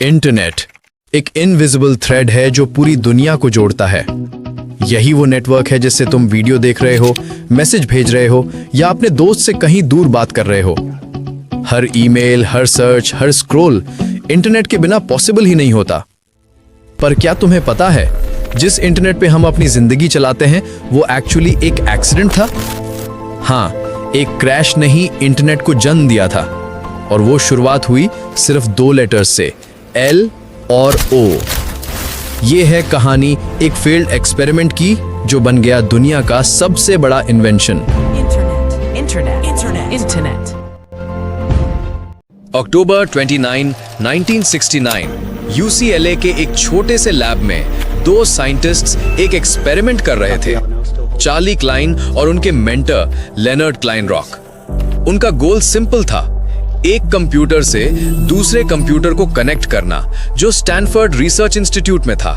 Internet एक invisible thread है जो पूरी दुनिया को जोड़ता है। यही वो नेटवर्क है जिससे तुम वीडियो देख रहे हो, मैसेज भेज रहे हो या अपने दोस्त से कहीं दूर बात कर रहे हो। हर ईमेल, हर सर्च, हर स्क्रॉल इंटरनेट के बिना पॉसिबल ही नहीं होता। पर क्या तुम्हें पता है, जिस इंटरनेट पे हम अपनी जिंदगी चलाते हैं वो एक्चुअली एक एक्सीडेंट था। हाँ, एक क्रैश ने ही इंटरनेट को जन्म दिया था और वो शुरुआत हुई सिर्फ 2 लेटर्स से, L और O। ये है कहानी एक फेल्ड एक्सपेरिमेंट की जो बन गया दुनिया का सबसे बड़ा इन्वेंशन। इंटरनेट। अक्टूबर 29, 1969 UCLA के एक छोटे से लैब में 2 साइंटिस्ट्स एक एक्सपेरिमेंट कर रहे थे, चार्ली क्लाइन और उनके मेंटर लेनर्ड क्लाइनरॉक। उनका गोल सिंपल था, एक कंप्यूटर से दूसरे कंप्यूटर को कनेक्ट करना जो स्टैनफोर्ड रिसर्च इंस्टीट्यूट में था।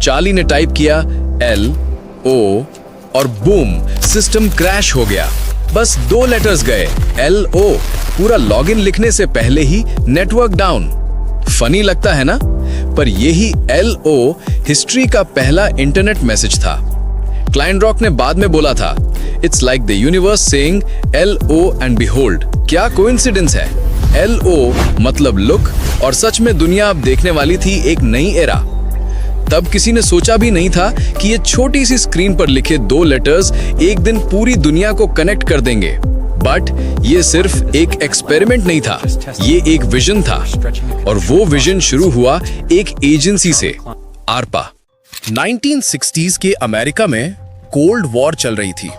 चार्ली ने टाइप किया L O और बूम, सिस्टम क्रैश हो गया। बस 2 लेटर्स गए, L O। पूरा लॉगिन लिखने से पहले ही नेटवर्क डाउन। फनी लगता है ना, पर यही L O हिस्ट्री का पहला इंटरनेट मैसेज था। क्लाइनरॉक ने बाद में बोला था, it's like the universe saying LO and behold. क्या कोइंसिडेंस है। LO मतलब लुक, और सच में दुनिया अब देखने वाली थी एक नई एरा। तब किसी ने सोचा भी नहीं था कि ये छोटी सी स्क्रीन पर लिखे 2 लेटर्स एक दिन पूरी दुनिया को कनेक्ट कर देंगे। बट ये सिर्फ एक एक्सपेरिमेंट नहीं था, ये एक विजन था। और वो विजन शुरू हुआ एक एजेंसी से, ARPA। 1960s के अमेरिका में कोल्ड वॉर चल रही थी।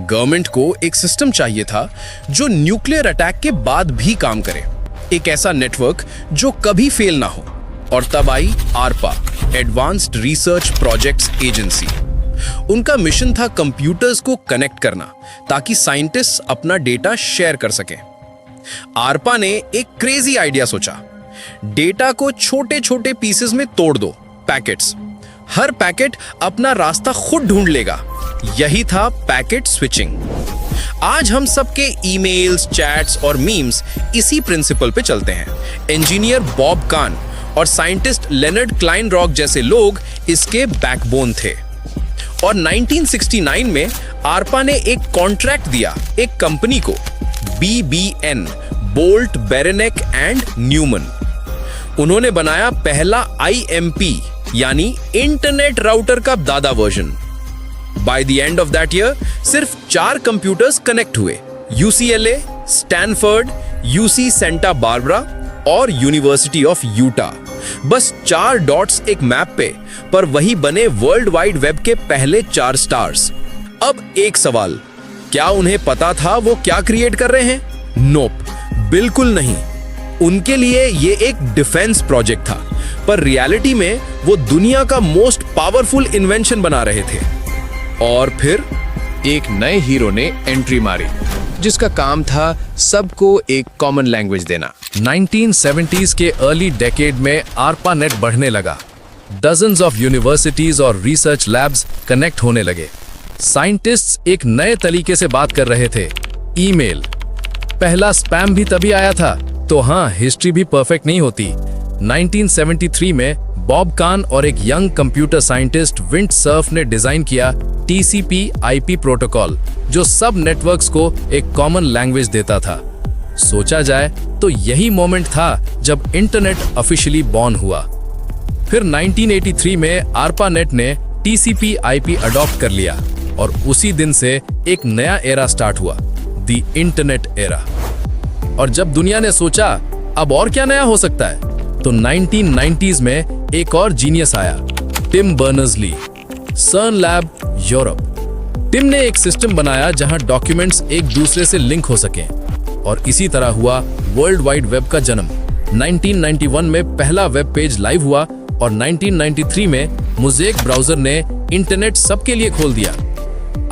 गवर्नमेंट को एक सिस्टम चाहिए था जो न्यूक्लियर अटैक के बाद भी काम करे, एक ऐसा नेटवर्क जो कभी फेल ना हो। और तब आई ARPA, advanced research projects agency. उनका मिशन था कंप्यूटर्स को कनेक्ट करना ताकि साइंटिस्ट्स अपना डेटा शेयर कर सकें। ARPA ने एक क्रेजी आइडिया सोचा, डेटा को छोटे छोटे पीसेस में तोड़ दो, पैकेट्स। हर पैकेट अपना रास्ता खुद ढूंढ लेगा। यही था पैकेट स्विचिंग। आज हम सबके ईमेल्स, चैट्स और मीम्स इसी प्रिंसिपल पे चलते हैं। इंजीनियर बॉब कान और साइंटिस्ट लेनर्ड क्लाइनरॉक जैसे लोग इसके बैकबोन थे। और 1969 में ARPA ने एक कॉन्ट्रैक्ट दिया एक कंपनी को, BBN, बोल्ट, बेरेनेक एंड न्यूमन। उन्होंने बनाया पहला IMP यानी इंटरनेट राउटर का दादा version. By the end of that year सिर्फ 4 कंप्यूटर्स कनेक्ट हुए, UCLA, Stanford, UC Santa Barbara और यूनिवर्सिटी ऑफ यूटा। बस 4 डॉट्स एक मैप पे, पर वही बने वर्ल्ड वाइड वेब के पहले 4 स्टार्स। अब एक सवाल, क्या उन्हें पता था वो क्या क्रिएट कर रहे हैं? नोप, बिल्कुल नहीं। उनके लिए ये एक डिफेंस प्रोजेक्ट था, पर रियलिटी में वो दुनिया का मोस्ट पावरफुल इन्वेंशन बना रहे थे। और फिर एक नए हीरो ने एंट्री मारी जिसका काम था सबको एक कॉमन लैंग्वेज देना। 1970s के अर्ली डेकेड में ARPA नेट बढ़ने लगा। डजन्स ऑफ यूनिवर्सिटीज और रिसर्च लैब्स कनेक्ट होने लगे। साइंटिस्ट्स एक नए तरीके से बात कर रहे थे, ईमेल। पहला स्पैम भी तभी आया था। तो हाँ, हिस्ट्री भी परफेक्ट नहीं होती। 1973 में बॉब कान और एक यंग कंप्यूटर साइंटिस्ट विंट सर्फ ने डिजाइन किया TCP/IP प्रोटोकॉल, जो सब नेटवर्क्स को एक कॉमन लैंग्वेज देता था। सोचा जाए तो यही मोमेंट था जब इंटरनेट ऑफिशियली बॉर्न हुआ। फिर 1983 में ARPA नेट ने TCP/IP अडॉप्ट कर लिया और उसी दिन से एक नया एरा स्टार्ट हुआ, द इंटरनेट एरा। और जब दुनिया ने सोचा अब और क्या नया हो सकता है, तो 1990s में एक और जीनियस आया, टिम बर्नर्स-ली, सर्न लैब, यूरोप। टिम ने एक सिस्टम बनाया जहां डॉक्यूमेंट्स एक दूसरे से लिंक हो सकें, और इसी तरह हुआ वर्ल्ड वाइड वेब का जन्म। 1991 में पहला वेब पेज लाइव हुआ और 1993 में मोज़ेक ब्राउजर ने इंटरनेट सबके लिए खोल दिया।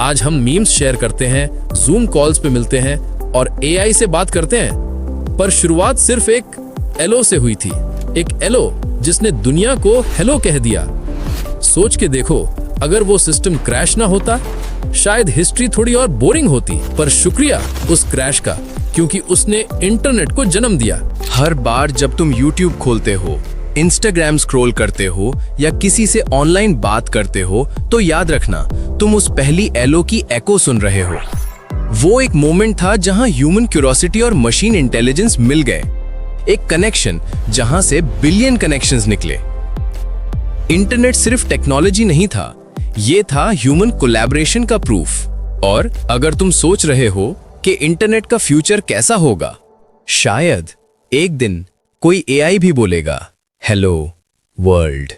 आज हम मीम्स शेयर करते हैं, जूम कॉल्स पे मिलते हैं और AI से बात करते हैं। पर शुरुआत सिर्फ एक LO से हुई थी, एक LO जिसने दुनिया को हेलो कह दिया। सोच के देखो, अगर वो सिस्टम क्रैश ना होता, शायद हिस्ट्री थोड़ी और बोरिंग होती। पर शुक्रिया उस क्रैश का, क्योंकि उसने इंटरनेट को जन्म दिया। हर बार जब तुम YouTube खोलते हो, इंस्टाग्राम स्क्रॉल करते हो या किसी से ऑनलाइन बात करते हो, तो याद रखना तुम उस पहली एलो की एको सुन रहे हो। वो एक मोमेंट था जहां ह्यूमन क्यूरोसिटी और मशीन इंटेलिजेंस मिल गए, एक कनेक्शन जहां से बिलियन कनेक्शंस निकले। इंटरनेट सिर्फ टेक्नोलॉजी नहीं था, ये था ह्यूमन कोलैबोरेशन का प्रूफ। और अगर तुम सोच रहे हो कि इंटरनेट का फ्यूचर कैसा होगा, शायद एक दिन कोई एआई भी बोलेगा, हेलो वर्ल्ड।